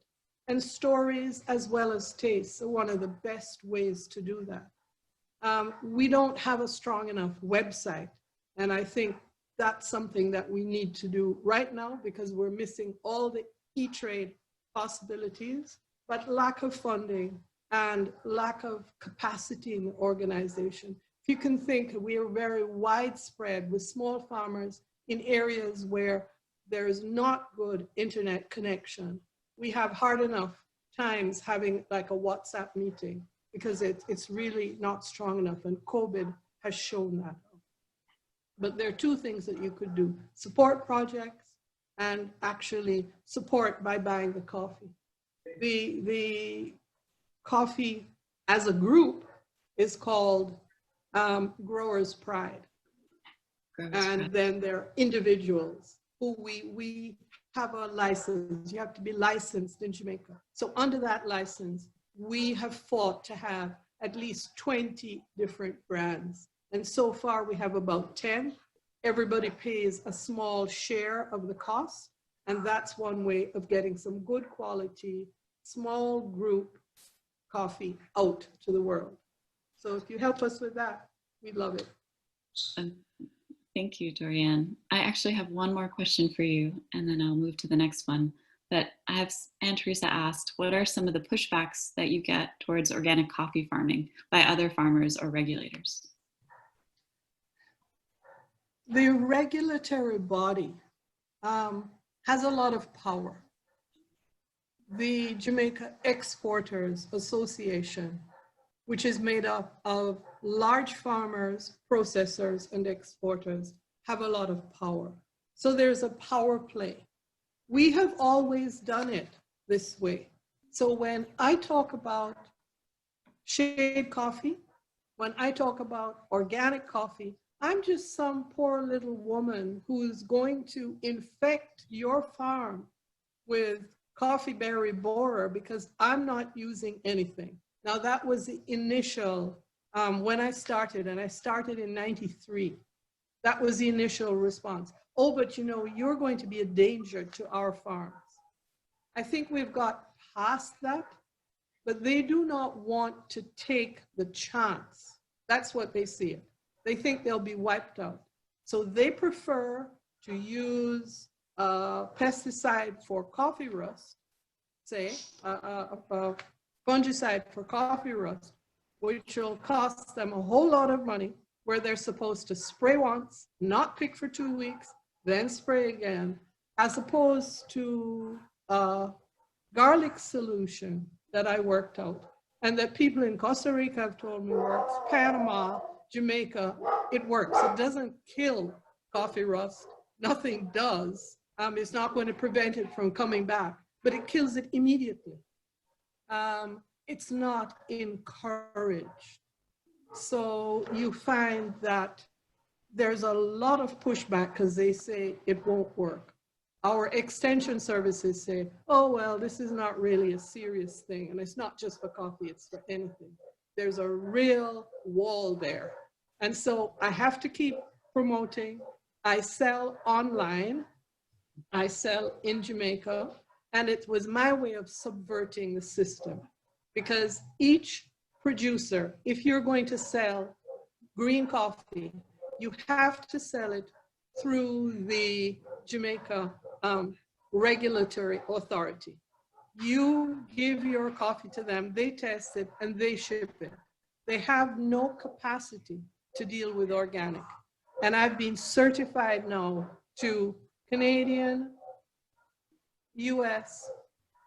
And stories as well as tastes are one of the best ways to do that. We don't have a strong enough website, and I think that's something that we need to do right now because we're missing all the e-trade possibilities, but lack of funding and lack of capacity in the organization. If you can think, we are very widespread with small farmers in areas where there is not good internet connection. We have hard enough times having like a WhatsApp meeting because it's really not strong enough, and COVID has shown that. But there are two things that you could do: support projects and actually support by buying the coffee. The coffee as a group is called Growers Pride. And then there are individuals who we have a license. You have to be licensed in Jamaica. So under that license, we have fought to have at least 20 different brands. And so far we have about 10. Everybody pays a small share of the cost. And that's one way of getting some good quality, small group coffee out to the world. So if you help us with that, we'd love it. Thank you, Dorianne. I actually have one more question for you, and then I'll move to the next one. But I have Anne Teresa asked, what are some of the pushbacks that you get towards organic coffee farming by other farmers or regulators? The regulatory body has a lot of power. The Jamaica Exporters Association, which is made up of large farmers, processors, and exporters, have a lot of power. So there's a power play. We have always done it this way. So when I talk about shade coffee, when I talk about organic coffee, I'm just some poor little woman who's going to infect your farm with coffee berry borer because I'm not using anything. Now that was the initial, when I started, and I started in '93. That was the initial response. Oh, but you know, you're going to be a danger to our farms. I think we've got past that, but they do not want to take the chance. That's what they see it. They think they'll be wiped out. So they prefer to use pesticide for coffee rust, say, fungicide for coffee rust, which will cost them a whole lot of money, where they're supposed to spray once, not pick for 2 weeks, then spray again, as opposed to a garlic solution that I worked out and that people in Costa Rica have told me works, Panama, Jamaica, it works. It doesn't kill coffee rust. Nothing does. It's not going to prevent it from coming back, but it kills it immediately. It's not encouraged. So you find that there's a lot of pushback because they say it won't work. Our extension services say, oh, well, this is not really a serious thing. And it's not just for coffee, it's for anything. There's a real wall there. And so I have to keep promoting. I sell online. I sell in Jamaica. And it was my way of subverting the system, because each producer, if you're going to sell green coffee, you have to sell it through the Jamaica regulatory authority. You give your coffee to them, they test it, and they ship it. They have no capacity to deal with organic. And I've been certified now to Canadian, US,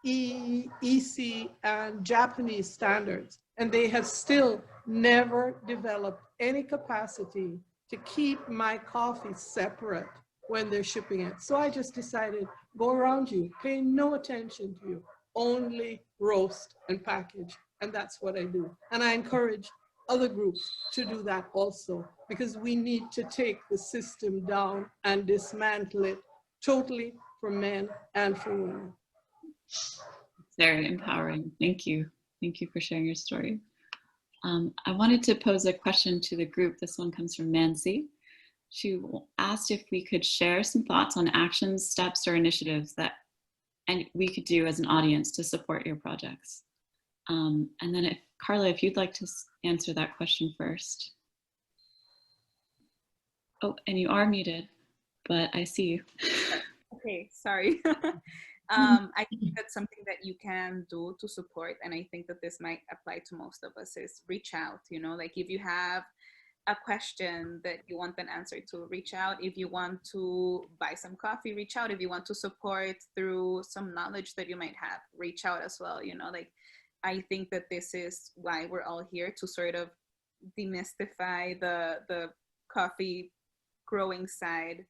EC, and Japanese standards. And they have still never developed any capacity to keep my coffee separate when they're shipping it. So I just decided, go around you, pay no attention to you, only roast and package. And that's what I do. And I encourage other groups to do that also, because we need to take the system down and dismantle it totally for men and for women. Very empowering. Thank you. Thank you for sharing your story. I wanted to pose a question to the group. This one comes from Nancy. She asked if we could share some thoughts on actions, steps, or initiatives that we could do as an audience to support your projects. And then Carla, if you'd like to answer that question first. Oh, and you are muted, but I see you. Okay, sorry. I think that's something that you can do to support, and I think that this might apply to most of us, is reach out, you know, like if you have a question that you want an answer to, reach out. If you want to buy some coffee, reach out. If you want to support through some knowledge that you might have, reach out as well, you know, like I think that this is why we're all here, to sort of demystify the coffee growing side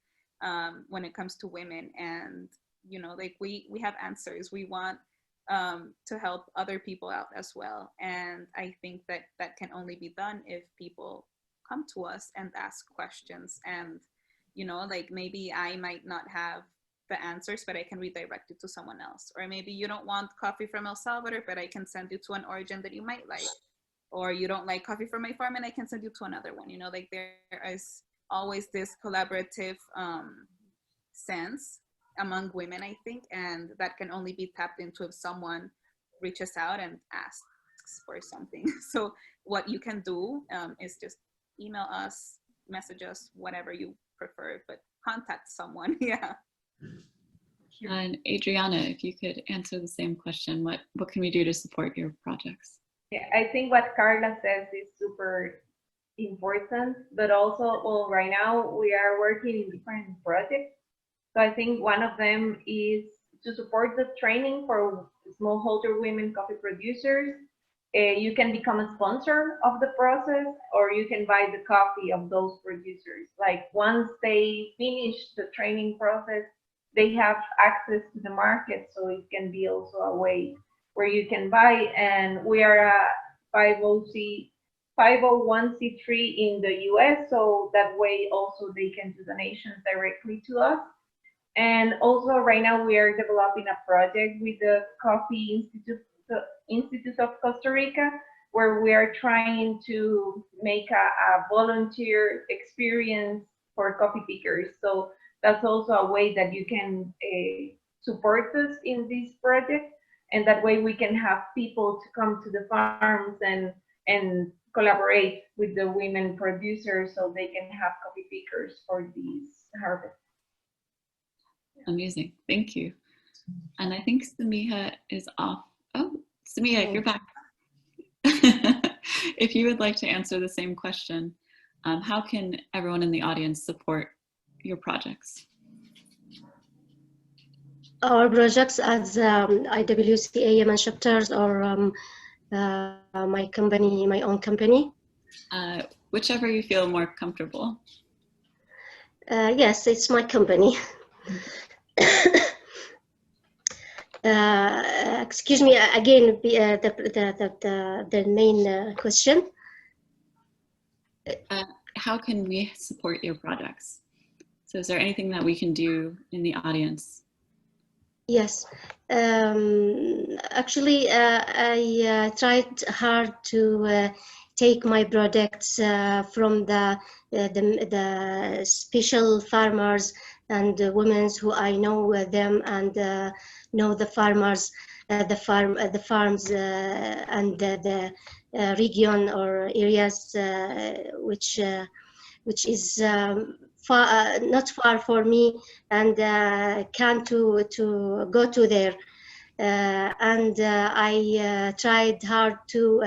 when it comes to women. And you know, like we have answers. We want to help other people out as well. And I think that that can only be done if people come to us and ask questions. And, you know, like maybe I might not have the answers, but I can redirect it to someone else. Or maybe you don't want coffee from El Salvador, but I can send you to an origin that you might like. Or you don't like coffee from my farm and I can send you to another one. You know, like there is always this collaborative sense among women, I think, and that can only be tapped into if someone reaches out and asks for something. So what you can do is just email us, message us, whatever you prefer, but contact someone. Yeah. And Adriana, if you could answer the same question, what can we do to support your projects? Yeah, I think what Carla says is super important, but also, well, right now we are working in different projects. So I think one of them is to support the training for smallholder women coffee producers. You can become a sponsor of the process, or you can buy the coffee of those producers. Like once they finish the training process, they have access to the market. So it can be also a way where you can buy. And we are a 501c3 in the US. So that way also they can do donations directly to us. And also right now we are developing a project with the Coffee Institute of Costa Rica, where we are trying to make a volunteer experience for coffee pickers. So that's also a way that you can support us in this project. And that way we can have people to come to the farms and collaborate with the women producers so they can have coffee pickers for these harvest. Amazing. Thank you. And I think Samiha is off. Oh, Samiha, you're back. If you would like to answer the same question, how can everyone in the audience support your projects? Our projects as IWCA Yemen chapters or my company, my own company. Whichever you feel more comfortable. Yes, it's my company. Excuse me again. The main question. How can we support your projects? So, is there anything that we can do in the audience? Yes, actually, I tried hard to take my products from the special farmers and women who I know them and know the farmers, the farms and the region or areas which is not far for me and can to go to there. And I tried hard to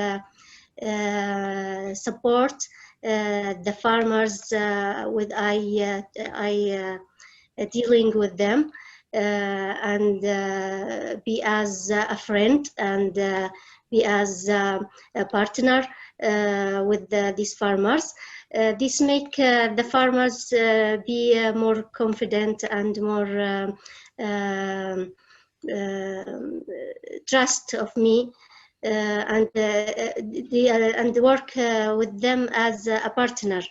support the farmers with dealing with them and be as a friend and be as a partner with these farmers. This make the farmers be more confident and more trust of me and work with them as a partner.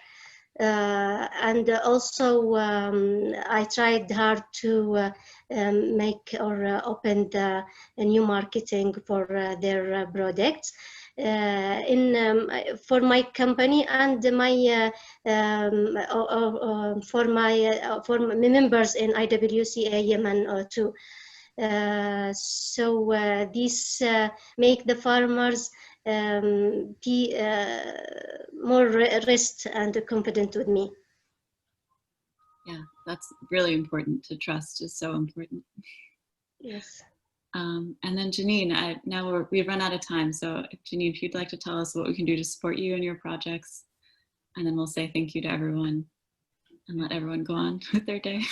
And also I tried hard to make or open a new marketing for their products. For my company and my for my members in IWCA Yemen too. So this make the farmers be more rest and confident with me. Yeah, that's really important. To trust is so important. Yes. And then Janine, now we've run out of time. So Janine, if you'd like to tell us what we can do to support you and your projects, and then we'll say thank you to everyone and let everyone go on with their day.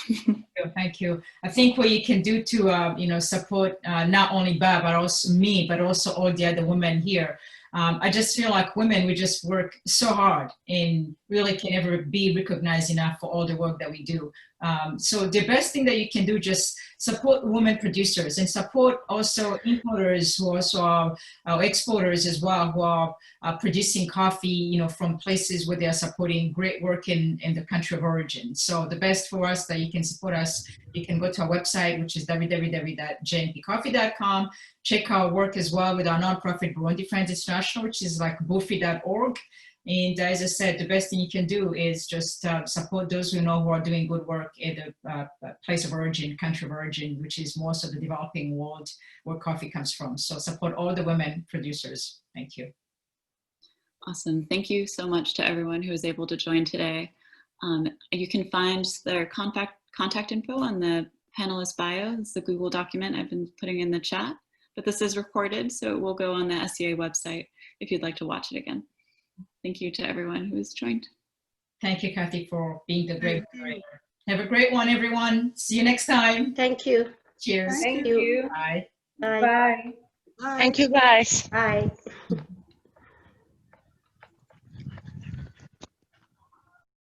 Thank you. I think what you can do to support not only Ba, but also me, but also all the other women here. I just feel like women, we just work so hard and really can never be recognized enough for all the work that we do. So the best thing that you can do, just support women producers and support also importers who also are exporters as well, who are producing coffee, from places where they are supporting great work in the country of origin. So the best for us that you can support us, you can go to our website, which is www.jnpcoffee.com. Check our work as well with our nonprofit Burundi Friends International, which is like bufi.org. And as I said, the best thing you can do is just support those who know who are doing good work in the place of origin, country of origin, which is most of the developing world where coffee comes from. So support all the women producers. Thank you. Awesome. Thank you so much to everyone who was able to join today. You can find their contact info on the panelist bio. It's the Google document I've been putting in the chat, but this is recorded, so it will go on the SCA website if you'd like to watch it again. Thank you to everyone who has joined. Thank you, Kathy, for being the great moderator. Have a great one, everyone. See you next time. Thank you. Cheers. Thank you. Bye. Bye. Bye. Bye. Thank you, guys. Bye.